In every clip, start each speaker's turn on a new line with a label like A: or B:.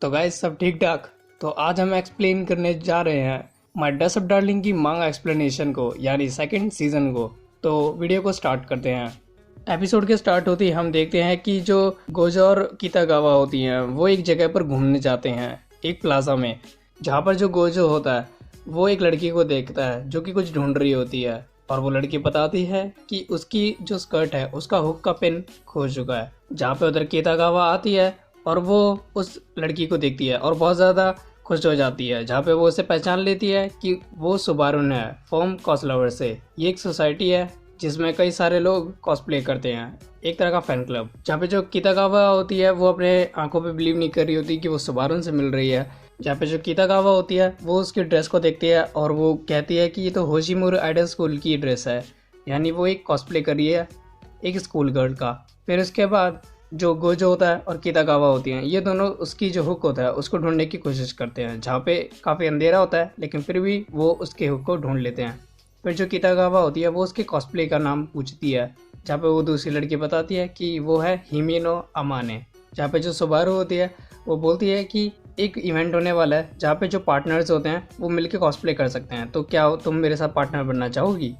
A: तो गाइस सब ठीक ठाक। तो आज हम एक्सप्लेन करने जा रहे हैं माय ड्रेस अप डार्लिंग की मांगा एक्सप्लेनेशन को, यानी सेकंड सीजन को। तो वीडियो को स्टार्ट करते हैं। एपिसोड के स्टार्ट होते ही हम देखते हैं कि जो गोजो और कितागावा होती हैं वो एक जगह पर घूमने जाते हैं, एक प्लाजा में, जहाँ पर जो गोजो होता है वो एक लड़की को देखता है जो कि कुछ ढूंढ रही होती है, और वो लड़की बताती है कि उसकी जो स्कर्ट है उसका हुक का पिन खो चुका है। जहाँ पे उधर कितागावा आती है और वो उस लड़की को देखती है और बहुत ज़्यादा खुश हो जाती है, जहाँ पे वो उसे पहचान लेती है कि वो सुबारुन है फ्रॉम कॉस्लवर से। ये एक सोसाइटी है जिसमें कई सारे लोग कॉस्प्ले करते हैं, एक तरह का फैन क्लब। जहाँ पे जो कितागावा होती है वो अपने आंखों पे बिलीव नहीं कर रही होती कि वो सुबारुन से मिल रही है। जहाँ पे जो कितागावा होती है वो उसकी ड्रेस को देखती है और वो कहती है कि ये तो होशिमुर आइडल स्कूल की ड्रेस है, यानी वो एक कॉस्प्ले कर रही है एक स्कूल गर्ल का। फिर उसके बाद जो गोजो होता है और कितागावा होती हैं, ये दोनों उसकी जो हुक होता है उसको ढूंढने की कोशिश करते हैं, जहाँ पे काफ़ी अंधेरा होता है लेकिन फिर भी वो उसके हुक को ढूंढ लेते हैं। फिर जो कितागावा होती है वो उसके कॉस्प्ले का नाम पूछती है, जहाँ पे वो दूसरी लड़की बताती है कि वो है हिमेनो अमाने। जहाँ पे जो सुबारू होती है वो बोलती है कि एक इवेंट होने वाला है जहाँ पे जो पार्टनर्स होते हैं वो मिलके कॉस्प्ले कर सकते हैं, तो क्या तुम मेरे साथ पार्टनर बनना चाहोगी।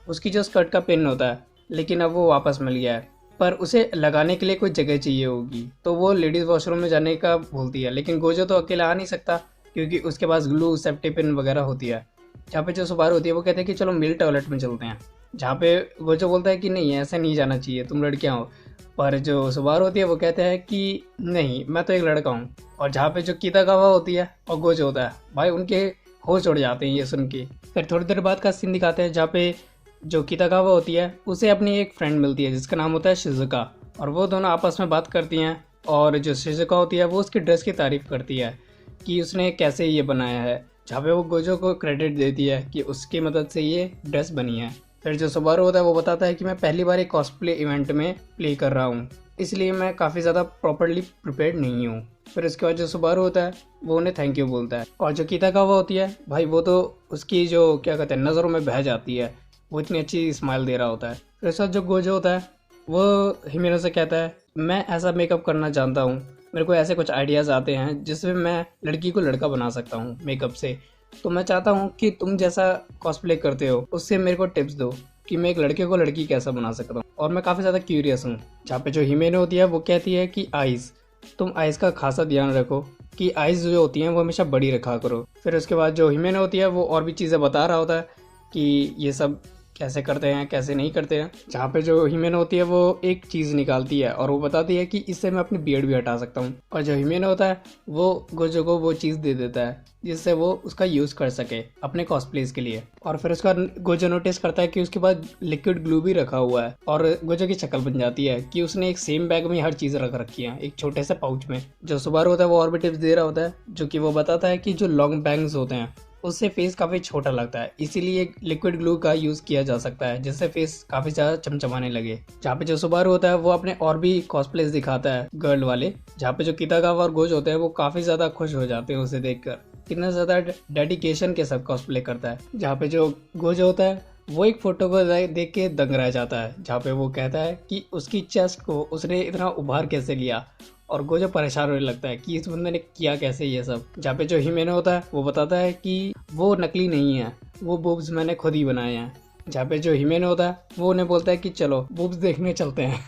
A: उसकी जो स्कर्ट का पिन होता है लेकिन अब वो वापस मिल गया है, पर उसे लगाने के लिए कोई जगह चाहिए होगी, तो वो लेडीज़ वॉशरूम में जाने का बोलती है। लेकिन गोजो तो अकेला आ नहीं सकता क्योंकि उसके पास ग्लू सेफ्टी पिन वगैरह होती है। जहाँ पे जो सुबारू होती है वो कहते हैं कि चलो मेल टॉयलेट में चलते हैं, जहाँ पे गोजो बोलता है कि नहीं ऐसे नहीं जाना चाहिए, तुम लड़कियाँ हो। पर जो सुबारू होती है वो कहते हैं कि नहीं मैं तो एक लड़का हूँ। और जहाँ पे जो कितागावा होती है और गोजो होता है, भाई उनके होश उड़ जाते हैं ये सुन के। फिर थोड़ी देर बाद का सीन दिखाते हैं जहाँ पे जो कितागावा होती है उसे अपनी एक फ्रेंड मिलती है जिसका नाम होता है शिजुका, और वो दोनों आपस में बात करती हैं। और जो शिजुका होती है वो उसकी ड्रेस की तारीफ़ करती है कि उसने कैसे ये बनाया है, जहाँ पे वो गोजो को क्रेडिट देती है कि उसकी मदद से ये ड्रेस बनी है। फिर जो सुबारू होता है वो बताता है कि मैं पहली बार एक कॉस्प्ले इवेंट में प्ले कर रहा हूँ, इसलिए मैं काफ़ी ज़्यादा प्रॉपरली प्रिपेयर्ड नहीं हूँ। फिर उसके बाद जो सुबारू होता है वो उन्हें थैंक यू बोलता है, और जो कितागावा होती है भाई वो तो उसकी जो क्या कहते हैं नज़रों में बह जाती है, वो इतनी अच्छी स्माइल दे रहा होता है। फिर उसके बाद जो गोजो होता है वो हिमेनो से कहता है मैं ऐसा मेकअप करना जानता हूँ, मेरे को ऐसे कुछ आइडियाज़ आते हैं जिसमें मैं लड़की को लड़का बना सकता हूँ मेकअप से, तो मैं चाहता हूँ कि तुम जैसा कॉस्प्ले करते हो उससे मेरे को टिप्स दो कि मैं एक लड़के को लड़की कैसा बना सकता हूँ, और मैं काफ़ी ज़्यादा क्यूरियस हूँ। जहाँ पे जो हिमेनो होती है वो कहती है कि आइज़, तुम आइज़ का खासा ध्यान रखो कि आइज़ जो होती हैं वो हमेशा बड़ी रखा करो। फिर उसके बाद जो हिमेनो होती है वो और भी चीज़ें बता रहा होता है कि ये सब कैसे करते हैं कैसे नहीं करते हैं। जहाँ पे जो हिमेनो होती है वो एक चीज़ निकालती है और वो बताती है कि इससे मैं अपनी बियर्ड भी हटा सकता हूँ, और जो हिमेनो होता है वो गोजो को वो चीज़ दे देता है जिससे वो उसका यूज़ कर सके अपने कॉस्प्लेस के लिए। और फिर उसका गोजो नोटिस करता है कि उसके पास लिक्विड ग्लू भी रखा हुआ है, और गोजो की शक्ल बन जाती है कि उसने एक सेम बैग में हर चीज़ रख रखी है एक छोटे से पाउच में। जो सुबारू होता है वो और भी टिप्स दे रहा होता है, जो कि वो बताता है कि जो लॉन्ग बैंग्स होते हैं उससे फेस काफ़ी छोटा लगता है, इसीलिए लिक्विड ग्लू का यूज़ किया जा सकता है जिससे फेस काफ़ी ज़्यादा चमचमाने लगे। जहाँ पे जो सुबारू होता है वो अपने और भी कॉस्प्लेस दिखाता है गर्ल वाले, जहाँ पे जो कितागावा और गोजो होते हैं वो काफ़ी ज़्यादा खुश हो जाते हैं उसे देखकर, कितना ज़्यादा डेडिकेशन के साथ कॉस्प्ले करता है। जहाँ पे जो गोजो होता है वो एक फोटो को देख के दंग रह जाता है, जहाँ पे वो कहता है कि उसकी चेस्ट को उसने इतना उभार कैसे लिया, और गोजो परेशान होने लगता है कि इस बंदे ने किया कैसे ये सब। जहाँ पे जो हिमेनो होता है वो बताता है कि वो नकली नहीं है, वो बूब्स मैंने खुद ही बनाए हैं। जहाँ पे जो हिमेनो होता है वो उन्हें बोलता है कि चलो बूब्स देखने चलते हैं।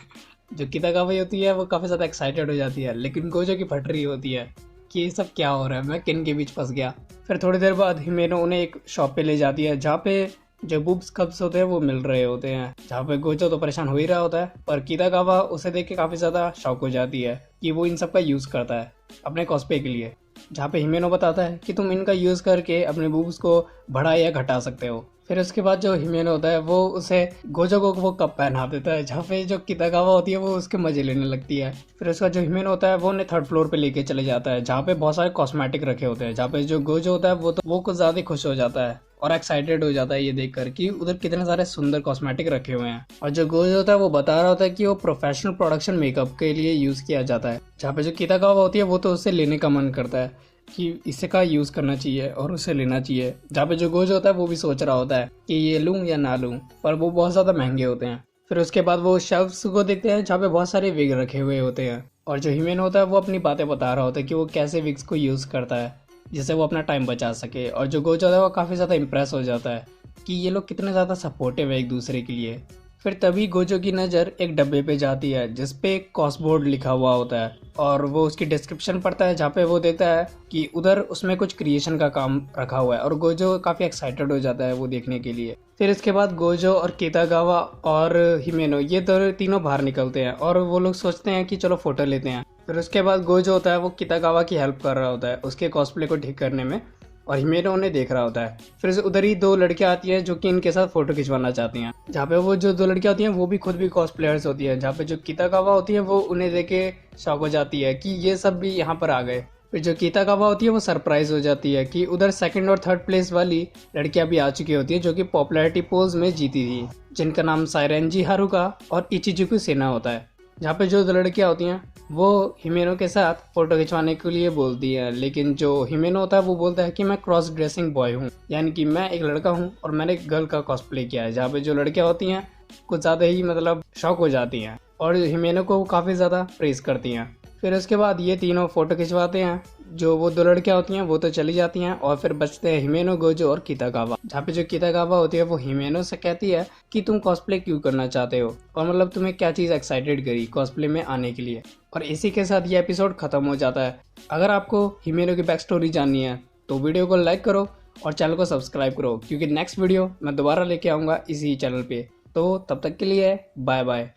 A: जो कितागावा होती है वो काफ़ी ज़्यादा एक्साइटेड हो जाती है, लेकिन गोजो की फट रही होती है कि ये सब क्या हो रहा है, मैं किन के बीच फंस गया। फिर थोड़ी देर बाद हिमेनो उन्हें एक शॉप पे ले जाती है जहाँ पे जो बूब्स कप्स होते हैं वो मिल रहे होते हैं। जहाँ पे गोजो तो परेशान हो ही रहा होता है, पर कितागावा उसे देख के काफ़ी ज़्यादा शॉक हो जाती है कि वो इन सब का यूज़ करता है अपने कॉस्प्ले के लिए। जहाँ पे हिमेनो बताता है कि तुम इनका यूज़ करके अपने बूब्स को बढ़ा या घटा सकते हो। फिर उसके बाद जो हिमेनो होता है वो उसे गोजो को वो कप पहना देता है, जहाँ पे जो कितागावा होती है वो उसके मजे लेने लगती है। फिर उसका जो हिमेनो होता है वो उन्हें थर्ड फ्लोर पे लेके चले जाता है जहाँ पे बहुत सारे कॉस्मेटिक रखे होते हैं। जहाँ पे जो गोजो होता है वो कुछ ज़्यादा खुश हो जाता है और एक्साइटेड हो जाता है ये देखकर कि उधर कितने सारे सुंदर कॉस्मेटिक रखे हुए हैं। और जो गोजो होता है वो बता रहा होता है कि वो प्रोफेशनल प्रोडक्शन मेकअप के लिए यूज़ किया जाता है। जहाँ पे जो कितागावा होती है वो तो उससे लेने का मन करता है कि इसे का यूज़ करना चाहिए और उसे लेना चाहिए। जहाँ पे जो गोजो होता है वो भी सोच रहा होता है कि ये लूँ या ना लूँ, पर वो बहुत ज़्यादा महंगे होते हैं। फिर उसके बाद वो शेल्फ्स को देखते हैं जहाँ पे बहुत सारे विग रखे हुए होते हैं, और जो ह्यूमन होता है वो अपनी बातें बता रहा होता है कि वो कैसे विग्स को यूज़ करता है जिससे वो अपना टाइम बचा सके। और जो गोजो है वो काफ़ी ज़्यादा इम्प्रेस हो जाता है कि ये लोग कितने ज़्यादा सपोर्टिव है एक दूसरे के लिए। फिर तभी गोजो की नज़र एक डब्बे पे जाती है जिस पे एक कॉस्टबोर्ड लिखा हुआ होता है, और वो उसकी डिस्क्रिप्शन पढ़ता है जहाँ पे वो देखता है कि उधर उसमें कुछ क्रिएशन का काम रखा हुआ है, और गोजो काफ़ी एक्साइटेड हो जाता है वो देखने के लिए। फिर इसके बाद गोजो और कितागावा और हिमेनो ये तीनों बाहर निकलते हैं, और वो लोग सोचते हैं कि चलो फोटो लेते हैं। फिर उसके बाद गोजो होता है वो कितागावा की हेल्प कर रहा होता है उसके कॉस्प्ले को ठीक करने में, और हिमेनो उन्हें देख रहा होता है। फिर उधर ही दो लड़कियां आती हैं जो कि इनके साथ फोटो खिंचवाना चाहती हैं, जहाँ पे वो जो दो लड़कियां होती हैं वो भी खुद भी कॉस्प्लेयर्स होती हैं, जहाँ पे जो कितागावा होती है वो उन्हें देख के शॉक हो जाती है कि ये सब भी यहाँ पर आ गए। फिर जो कितागावा होती है वो सरप्राइज हो जाती है कि उधर सेकंड और थर्ड प्लेस वाली लड़कियां भी आ चुकी होती है जो कि पॉपुलैरिटी पोल्स में जीती थी, जिनका नाम साइरेंजी हारुका और इचिजुकु सेना होता है। जहाँ पे जो दो लड़कियाँ होती हैं वो हिमेनो के साथ फोटो खिंचवाने के लिए बोलती है, लेकिन जो हिमेनो होता है वो बोलता है कि मैं क्रॉस ड्रेसिंग बॉय हूँ, यानी कि मैं एक लड़का हूँ और मैंने एक गर्ल का कॉस्प्ले किया है। जहाँ पे जो लड़कियाँ होती हैं कुछ ज़्यादा ही मतलब शॉक हो जाती हैं और हिमेनो को काफ़ी ज़्यादा प्रेज करती हैं। फिर उसके बाद ये तीनों फोटो खिंचवाते हैं। जो वो दो लड़कियां होती हैं वो तो चली जाती हैं, और फिर बचते हैं हिमेनो, गोजो और कितागावा। जहाँ पे जो कितागावा होती है वो हिमेनो से कहती है कि तुम कॉस्प्ले क्यों करना चाहते हो, और मतलब तुम्हें क्या चीज़ एक्साइटेड करी कॉस्प्ले में आने के लिए। और इसी के साथ ये एपिसोड खत्म हो जाता है। अगर आपको हिमेनो की बैक स्टोरी जाननी है तो वीडियो को लाइक करो और चैनल को सब्सक्राइब करो, क्योंकि नेक्स्ट वीडियो मैं दोबारा लेके आऊँगा इसी चैनल पे। तो तब तक के लिए बाय बाय।